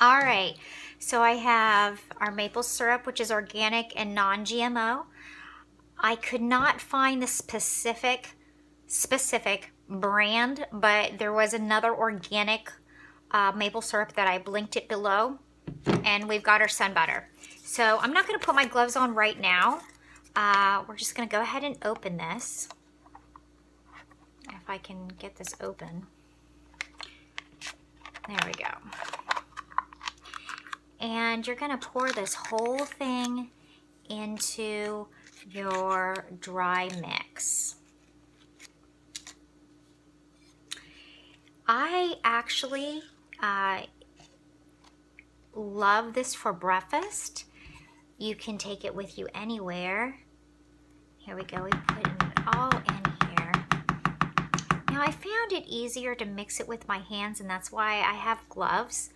All right, so I have our maple syrup, which is organic and non-GMO. I could not find the specific brand, but there was another organic maple syrup that I linked it below, and we've got our sun butter. So I'm not going to put my gloves on right now. We're just going to go ahead and open this. If I can get this open. There we go. And you're going to pour this whole thing into your dry mix. I actually love this for breakfast. You can take it with you anywhere. Here we go, we put it all in here. Now I found it easier to mix it with my hands, and that's why I have gloves.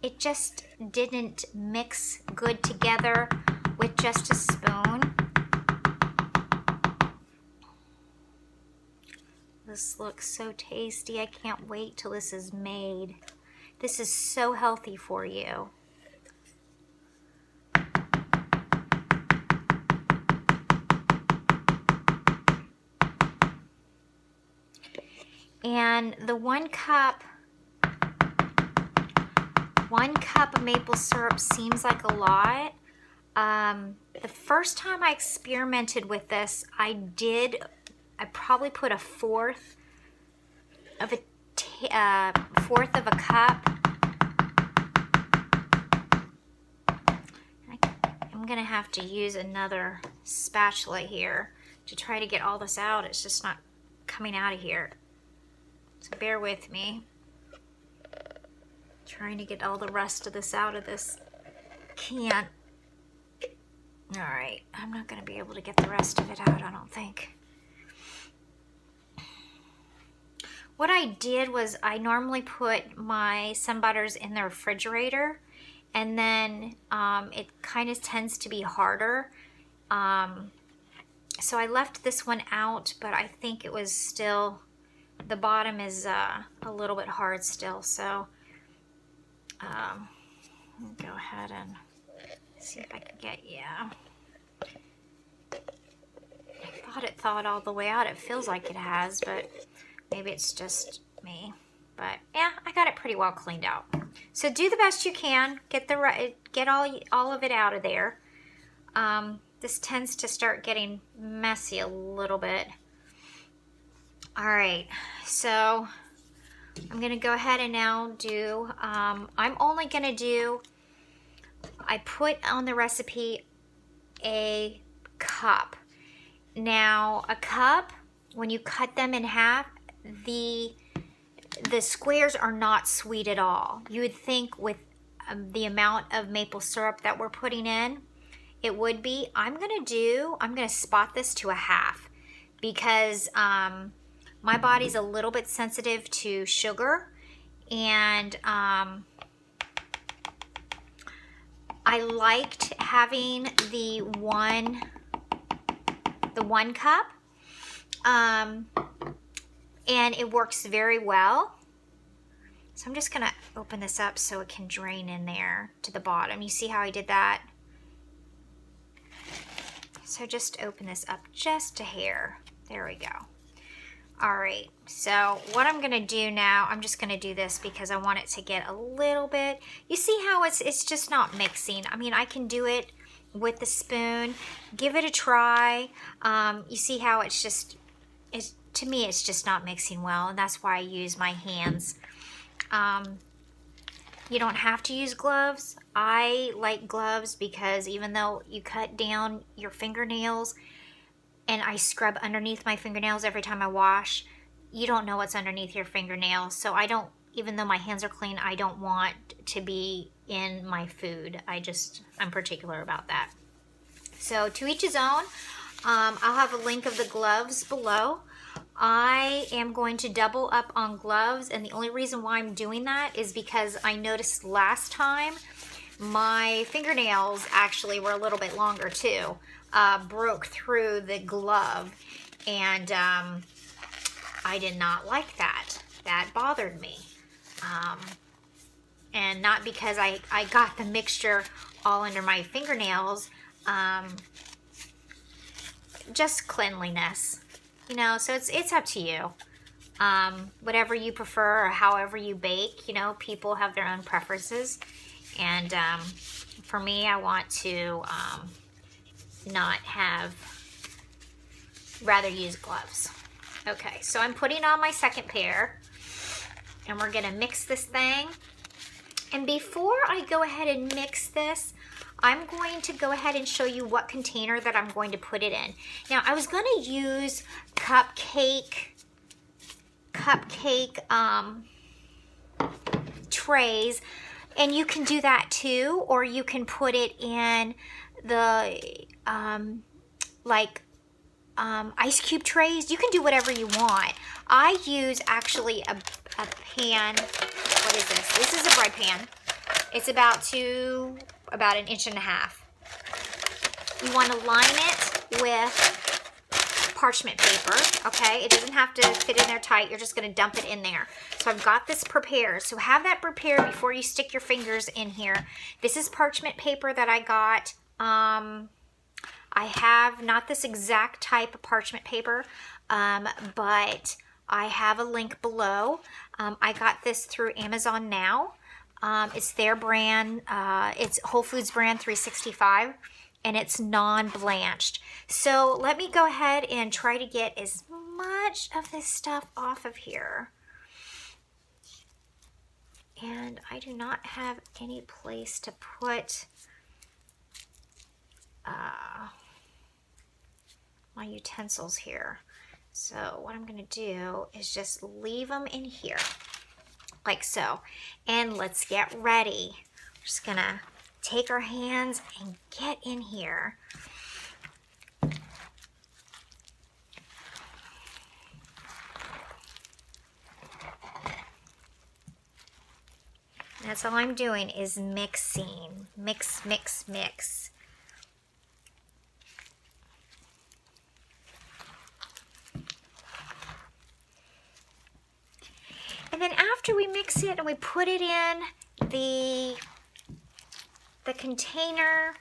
It just didn't mix good together with just a spoon. This looks so tasty. I can't wait till this is made. This is so healthy for you. And the one cup of maple syrup seems like a lot. The first time I experimented with this, I probably put a fourth of a cup. I'm gonna have to use another spatula here to try to get all this out. It's just not coming out of here. So bear with me. Trying to get all the rest of this out of this can. All right, I'm not gonna be able to get the rest of it out, I don't think. What I did was I normally put my sun butters in the refrigerator, and then it kind of tends to be harder. So I left this one out, but I think it was still, the bottom is a little bit hard still. So go ahead and see if I can get, yeah. I thought it thawed all the way out. It feels like it has, but maybe it's just me. But yeah, I got it pretty well cleaned out. So do the best you can. Get all of it out of there. This tends to start getting messy a little bit. All right, so I'm gonna go ahead and now do, I'm only gonna do, I put on the recipe a cup. Now a cup, when you cut them in half, the squares are not sweet at all. You would think with the amount of maple syrup that we're putting in, it would be. I'm gonna spot this to a half because my body's a little bit sensitive to sugar, and I liked having the one cup, and it works very well. So I'm just gonna open this up so it can drain in there to the bottom. You see how I did that? So just open this up just a hair. There we go. All right, so what I'm gonna do now, I'm just gonna do this because I want it to get a little bit, you see how it's just not mixing. I mean, I can do it with the spoon. Give it a try. You see how to me, it's just not mixing well, and that's why I use my hands. You don't have to use gloves. I like gloves because even though you cut down your fingernails, and I scrub underneath my fingernails every time I wash, you don't know what's underneath your fingernails. So I don't, even though my hands are clean, I don't want to be in my food. I'm particular about that. So to each his own. I'll have a link of the gloves below. I am going to double up on gloves, and the only reason why I'm doing that is because I noticed last time my fingernails actually were a little bit longer too. Broke through the glove, and I did not like that. That bothered me. And not because I got the mixture all under my fingernails, just cleanliness, you know, so it's up to you. Whatever you prefer or however you bake, you know, people have their own preferences. And for me, I want to not have, rather use gloves. Okay, so I'm putting on my second pair and we're gonna mix this thing. And before I go ahead and mix this, I'm going to go ahead and show you what container that I'm going to put it in. Now, I was gonna use cupcake trays, and you can do that too, or you can put it in the ice cube trays. You can do whatever you want. I use actually a pan. What is this? This is a bread pan. It's about 1.5 inches. You want to line it with parchment paper, okay? It doesn't have to fit in there tight. You're just going to dump it in there. So I've got this prepared. So have that prepared before you stick your fingers in here. This is parchment paper that I got. I have not this exact type of parchment paper, but I have a link below. I got this through Amazon Now. It's their brand. It's Whole Foods brand 365, and it's non-blanched. So let me go ahead and try to get as much of this stuff off of here. And I do not have any place to put my utensils here. So what I'm going to do is just leave them in here like so. And let's get ready. We're just going to take our hands and get in here. That's all I'm doing is mixing. Mix, mix, mix. And then after we mix it and we put it in the container,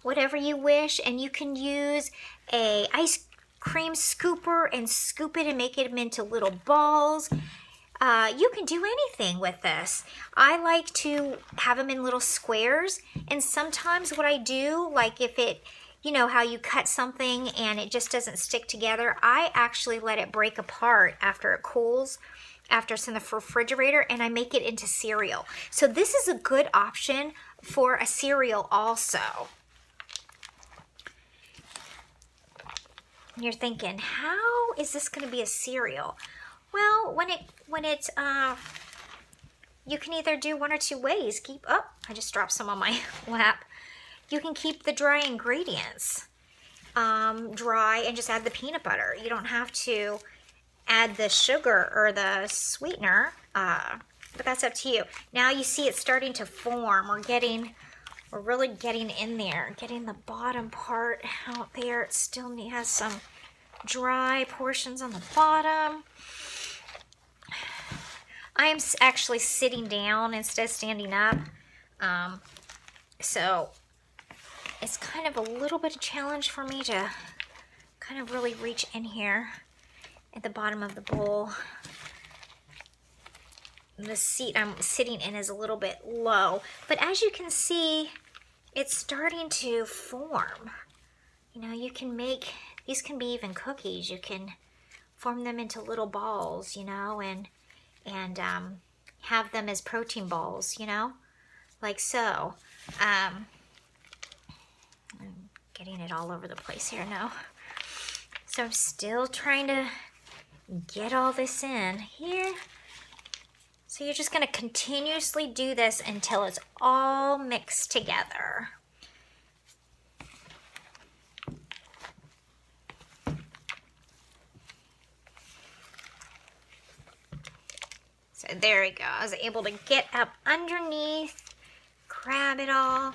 whatever you wish, and you can use a ice cream scooper and scoop it and make it into little balls. You can do anything with this. I like to have them in little squares, and sometimes what I do, like if it, you know how you cut something and it just doesn't stick together, I actually let it break apart after it cools, after it's in the refrigerator, and I make it into cereal. So this is a good option for a cereal also. You're thinking, how is this going to be a cereal? Well, when it's you can either do one or two ways. I just dropped some on my lap. You can keep the dry ingredients dry and just add the peanut butter. You don't have to add the sugar or the sweetener, but that's up to you. Now you see it's starting to form. We're really getting in there, getting the bottom part out there. It still has some dry portions on the bottom. I'm actually sitting down instead of standing up, so it's kind of a little bit of a challenge for me to kind of really reach in here at the bottom of the bowl. The seat I'm sitting in is a little bit low, but as you can see, it's starting to form. You know, you can make, these can be even cookies. You can form them into little balls, you know, and have them as protein balls, you know, like so. I'm getting it all over the place here now. So I'm still trying to get all this in here. So you're just going to continuously do this until it's all mixed together. So there we go. I was able to get up underneath, grab it all.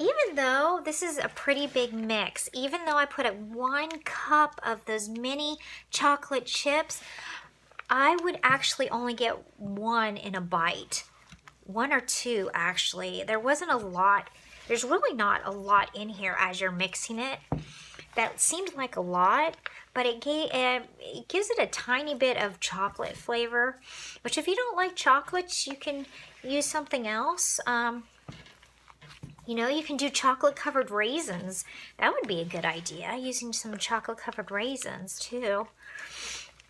Even though this is a pretty big mix, even though I put 1 cup of those mini chocolate chips, I would actually only get one in a bite. One or two, actually. There wasn't a lot. There's really not a lot in here as you're mixing it. That seemed like a lot, but it gives it a tiny bit of chocolate flavor, which if you don't like chocolates, you can use something else. You know, you can do chocolate-covered raisins. That would be a good idea, using some chocolate-covered raisins, too.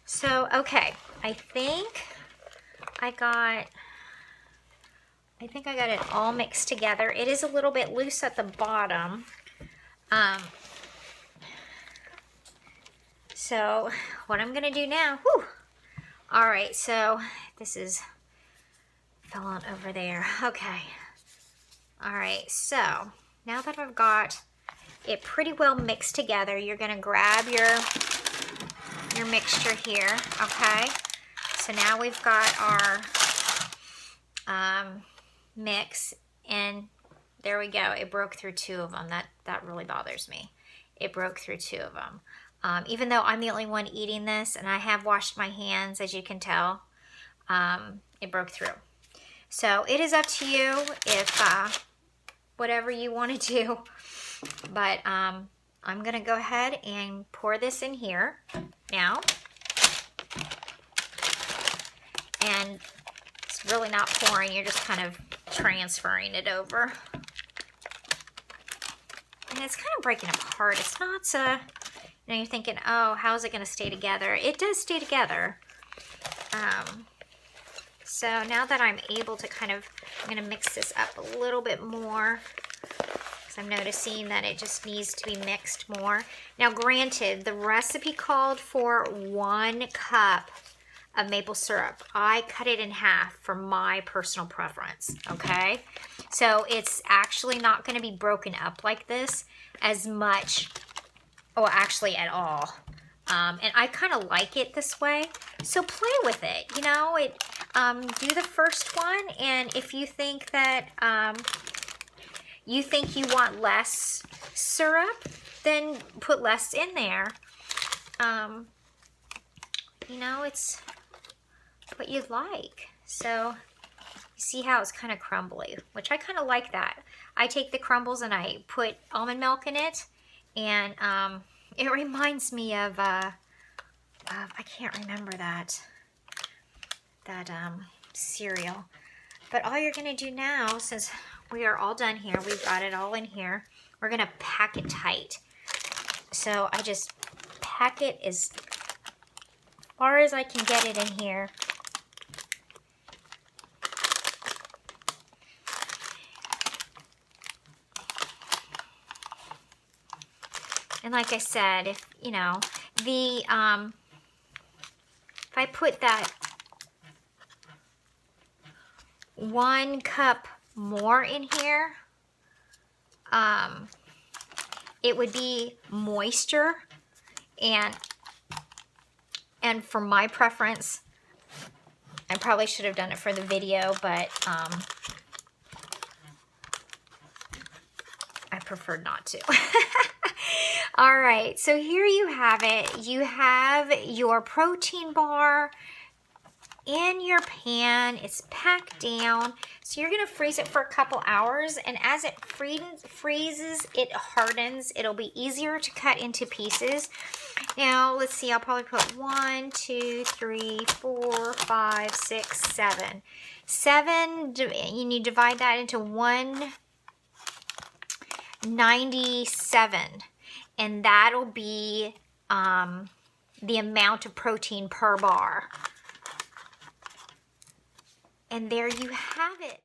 So, okay, I think I got it all mixed together. It is a little bit loose at the bottom. So what I'm gonna do now, all right, so this is fell on over there. Okay. All right, so now that I've got it pretty well mixed together, you're gonna grab your mixture here, okay? So now we've got our mix, and there we go. It broke through two of them. That really bothers me. It broke through two of them. Even though I'm the only one eating this, and I have washed my hands, as you can tell, it broke through. So it is up to you if whatever you want to do. But I'm going to go ahead and pour this in here now. And it's really not pouring, you're just kind of transferring it over. And it's kind of breaking apart. It's not so... Now you're thinking, oh, how's it going to stay together? It does stay together. So now that I'm able to I'm going to mix this up a little bit more, because I'm noticing that it just needs to be mixed more. Now granted, the recipe called for 1 cup of maple syrup. I cut it in half for my personal preference, okay? So it's actually not going to be broken up like this as much. Oh, actually at all. And I kind of like it this way. So play with it, you know. Do the first one, and if you think that you want less syrup, then put less in there. You know, it's what you'd like. So you see how it's kind of crumbly, which I kind of like that. I take the crumbles and I put almond milk in it. And it reminds me of I can't remember that cereal. But all you're going to do now, since we are all done here, we've got it all in here, we're going to pack it tight. So I just pack it as far as I can get it in here. And like I said, if you know, if I put that 1 cup more in here, it would be moisture, and for my preference, I probably should have done it for the video, but I preferred not to. All right, so here you have it. You have your protein bar in your pan. It's packed down. So you're going to freeze it for a couple hours, and as it freezes, it hardens. It'll be easier to cut into pieces. Now, let's see. I'll probably put 1, 2, 3, 4, 5, 6, 7. 7, you need to divide that into 197. And that'll be the amount of protein per bar. And there you have it.